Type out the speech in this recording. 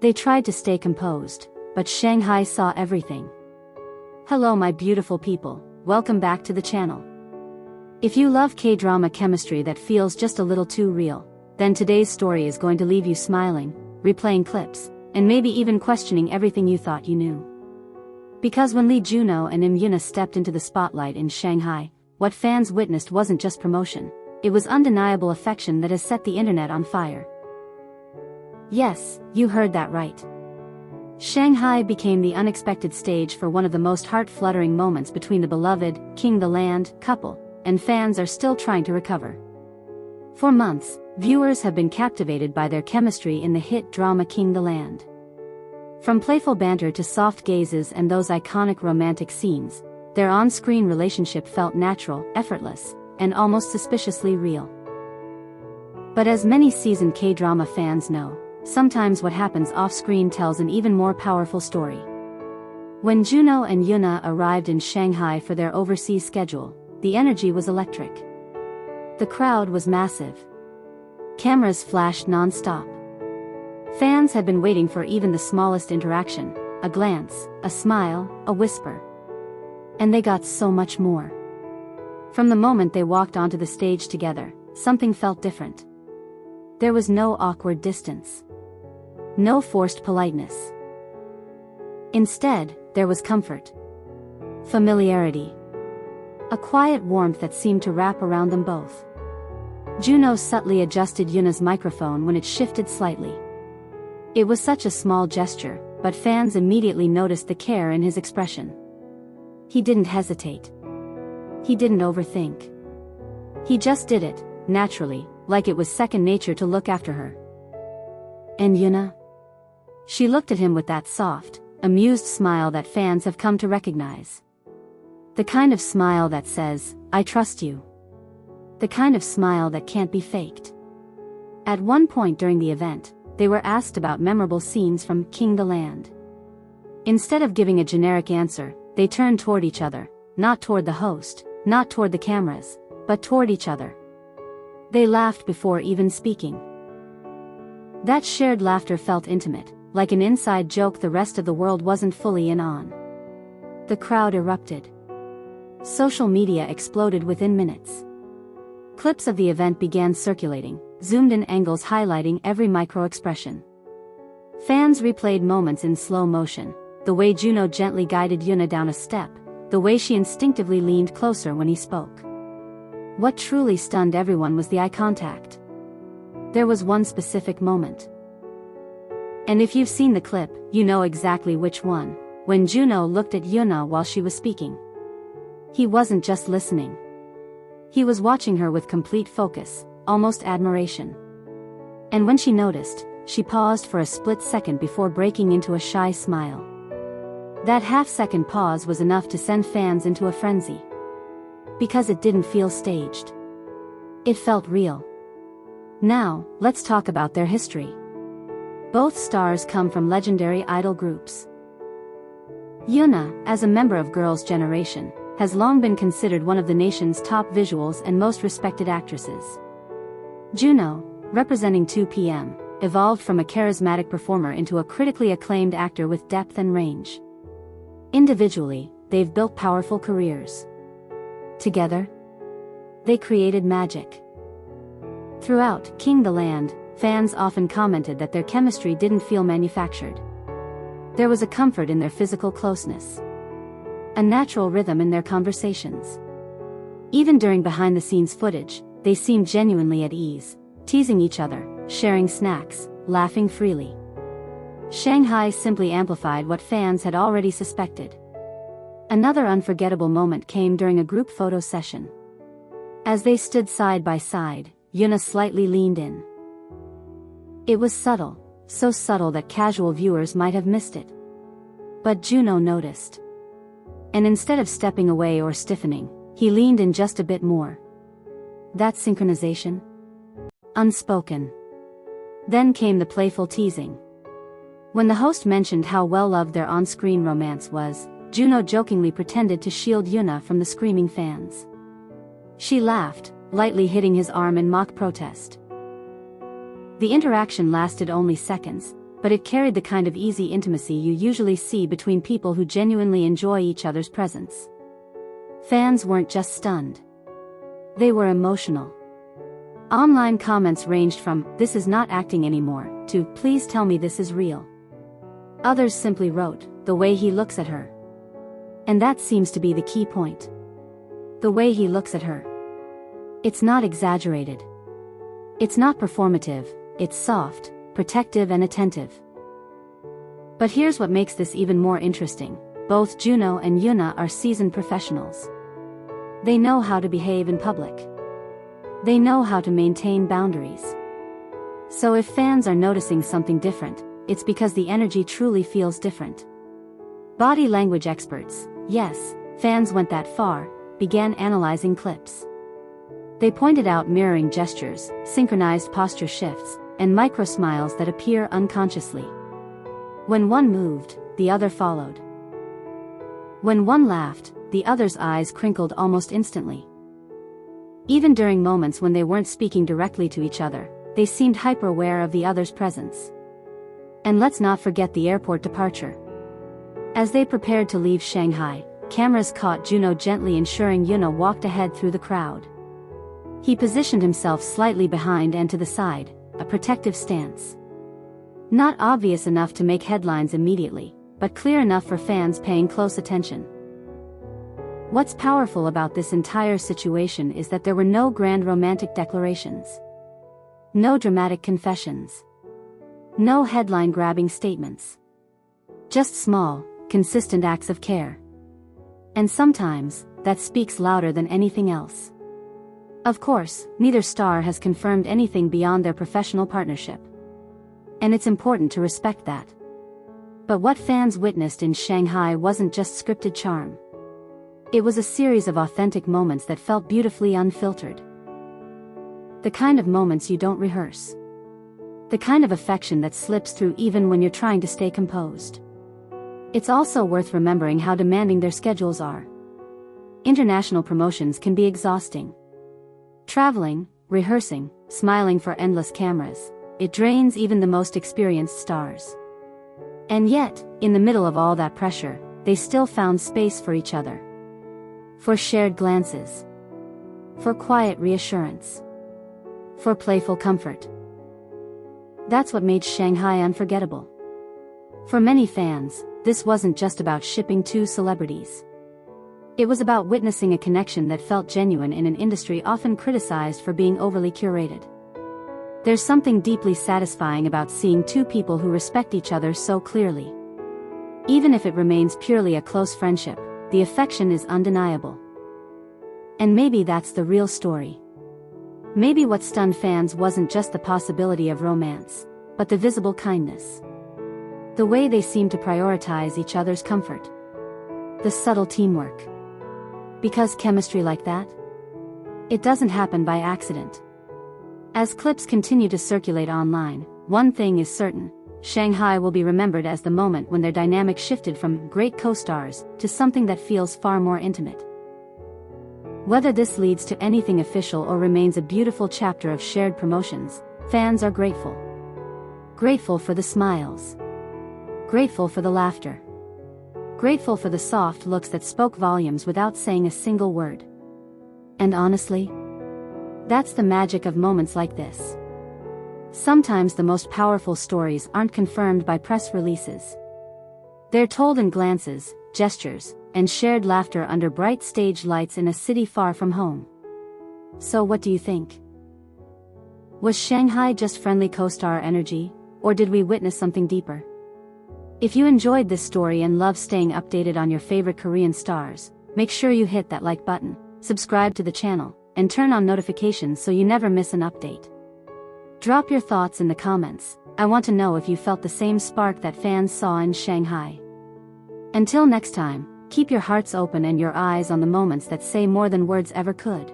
They tried to stay composed, but Shanghai saw everything. Hello my beautiful people, welcome back to the channel. If you love K-drama chemistry that feels just a little too real, then today's story is going to leave you smiling, replaying clips, and maybe even questioning everything you thought you knew. Because when Junho and Im Yoona stepped into the spotlight in Shanghai, what fans witnessed wasn't just promotion, it was undeniable affection that has set the internet on fire. Yes, you heard that right. Shanghai became the unexpected stage for one of the most heart-fluttering moments between the beloved, King the Land, couple, and fans are still trying to recover. For months, viewers have been captivated by their chemistry in the hit drama King the Land. From playful banter to soft gazes and those iconic romantic scenes, their on-screen relationship felt natural, effortless, and almost suspiciously real. But as many seasoned K-drama fans know, sometimes what happens off-screen tells an even more powerful story. When Junho and Yoona arrived in Shanghai for their overseas schedule, the energy was electric. The crowd was massive. Cameras flashed non-stop. Fans had been waiting for even the smallest interaction, a glance, a smile, a whisper. And they got so much more. From the moment they walked onto the stage together, something felt different. There was no awkward distance. No forced politeness. Instead, there was comfort. Familiarity. A quiet warmth that seemed to wrap around them both. Junho subtly adjusted Yoona's microphone when it shifted slightly. It was such a small gesture, but fans immediately noticed the care in his expression. He didn't hesitate. He didn't overthink. He just did it, naturally, like it was second nature to look after her. And Yoona? She looked at him with that soft, amused smile that fans have come to recognize. The kind of smile that says, "I trust you." The kind of smile that can't be faked. At one point during the event, they were asked about memorable scenes from King the Land. Instead of giving a generic answer, they turned toward each other, not toward the host, not toward the cameras, but toward each other. They laughed before even speaking. That shared laughter felt intimate, like an inside joke the rest of the world wasn't fully in on. The crowd erupted. Social media exploded within minutes. Clips of the event began circulating, zoomed-in angles highlighting every micro-expression. Fans replayed moments in slow motion, the way Junho gently guided Yoona down a step, the way she instinctively leaned closer when he spoke. What truly stunned everyone was the eye contact. There was one specific moment. And if you've seen the clip, you know exactly which one, when Junho looked at Yoona while she was speaking. He wasn't just listening. He was watching her with complete focus, almost admiration. And when she noticed, she paused for a split second before breaking into a shy smile. That half-second pause was enough to send fans into a frenzy. Because it didn't feel staged. It felt real. Now, let's talk about their history. Both stars come from legendary idol groups. Yoona, as a member of Girls' Generation, has long been considered one of the nation's top visuals and most respected actresses. Junho, representing 2PM, evolved from a charismatic performer into a critically acclaimed actor with depth and range. Individually, they've built powerful careers. Together, they created magic. Throughout King the Land, fans often commented that their chemistry didn't feel manufactured. There was a comfort in their physical closeness. A natural rhythm in their conversations. Even during behind-the-scenes footage, they seemed genuinely at ease, teasing each other, sharing snacks, laughing freely. Shanghai simply amplified what fans had already suspected. Another unforgettable moment came during a group photo session. As they stood side by side, Yoona slightly leaned in. It was subtle, so subtle that casual viewers might have missed it. But Junho noticed. And instead of stepping away or stiffening, he leaned in just a bit more. That synchronization? Unspoken. Then came the playful teasing. When the host mentioned how well-loved their on-screen romance was, Junho jokingly pretended to shield Yoona from the screaming fans. She laughed, lightly hitting his arm in mock protest. The interaction lasted only seconds, but it carried the kind of easy intimacy you usually see between people who genuinely enjoy each other's presence. Fans weren't just stunned. They were emotional. Online comments ranged from, "This is not acting anymore," to, "Please tell me this is real." Others simply wrote, "The way he looks at her." And that seems to be the key point. The way he looks at her. It's not exaggerated. It's not performative, it's soft, protective and attentive. But here's what makes this even more interesting. Both Junho and Yoona are seasoned professionals. They know how to behave in public. They know how to maintain boundaries. So if fans are noticing something different, it's because the energy truly feels different. Body language experts, yes, fans went that far, began analyzing clips. They pointed out mirroring gestures, synchronized posture shifts, and micro-smiles that appear unconsciously. When one moved, the other followed. When one laughed, the other's eyes crinkled almost instantly. Even during moments when they weren't speaking directly to each other, they seemed hyper-aware of the other's presence. And let's not forget the airport departure. As they prepared to leave Shanghai, cameras caught Junho gently ensuring Yoona walked ahead through the crowd. He positioned himself slightly behind and to the side, a protective stance. Not obvious enough to make headlines immediately, but clear enough for fans paying close attention. What's powerful about this entire situation is that there were no grand romantic declarations. No dramatic confessions. No headline-grabbing statements. Just small, consistent acts of care. And sometimes, that speaks louder than anything else. Of course, neither star has confirmed anything beyond their professional partnership. And it's important to respect that. But what fans witnessed in Shanghai wasn't just scripted charm. It was a series of authentic moments that felt beautifully unfiltered. The kind of moments you don't rehearse. The kind of affection that slips through even when you're trying to stay composed. It's also worth remembering how demanding their schedules are. International promotions can be exhausting. Traveling, rehearsing, smiling for endless cameras, it drains even the most experienced stars. And yet, in the middle of all that pressure, they still found space for each other. For shared glances. For quiet reassurance. For playful comfort. That's what made Shanghai unforgettable. For many fans, this wasn't just about shipping two celebrities. It was about witnessing a connection that felt genuine in an industry often criticized for being overly curated. There's something deeply satisfying about seeing two people who respect each other so clearly. Even if it remains purely a close friendship, the affection is undeniable. And maybe that's the real story. Maybe what stunned fans wasn't just the possibility of romance, but the visible kindness. The way they seemed to prioritize each other's comfort. The subtle teamwork. Because chemistry like that? It doesn't happen by accident. As clips continue to circulate online, one thing is certain. Shanghai will be remembered as the moment when their dynamic shifted from great co-stars to something that feels far more intimate. Whether this leads to anything official or remains a beautiful chapter of shared promotions, fans are grateful. Grateful for the smiles. Grateful for the laughter. Grateful for the soft looks that spoke volumes without saying a single word. And honestly, that's the magic of moments like this. Sometimes the most powerful stories aren't confirmed by press releases. They're told in glances, gestures, and shared laughter under bright stage lights in a city far from home. So what do you think? Was Shanghai just friendly co-star energy, or did we witness something deeper? If you enjoyed this story and love staying updated on your favorite Korean stars, make sure you hit that like button, subscribe to the channel, and turn on notifications so you never miss an update. Drop your thoughts in the comments. I want to know if you felt the same spark that fans saw in Shanghai. Until next time, keep your hearts open and your eyes on the moments that say more than words ever could.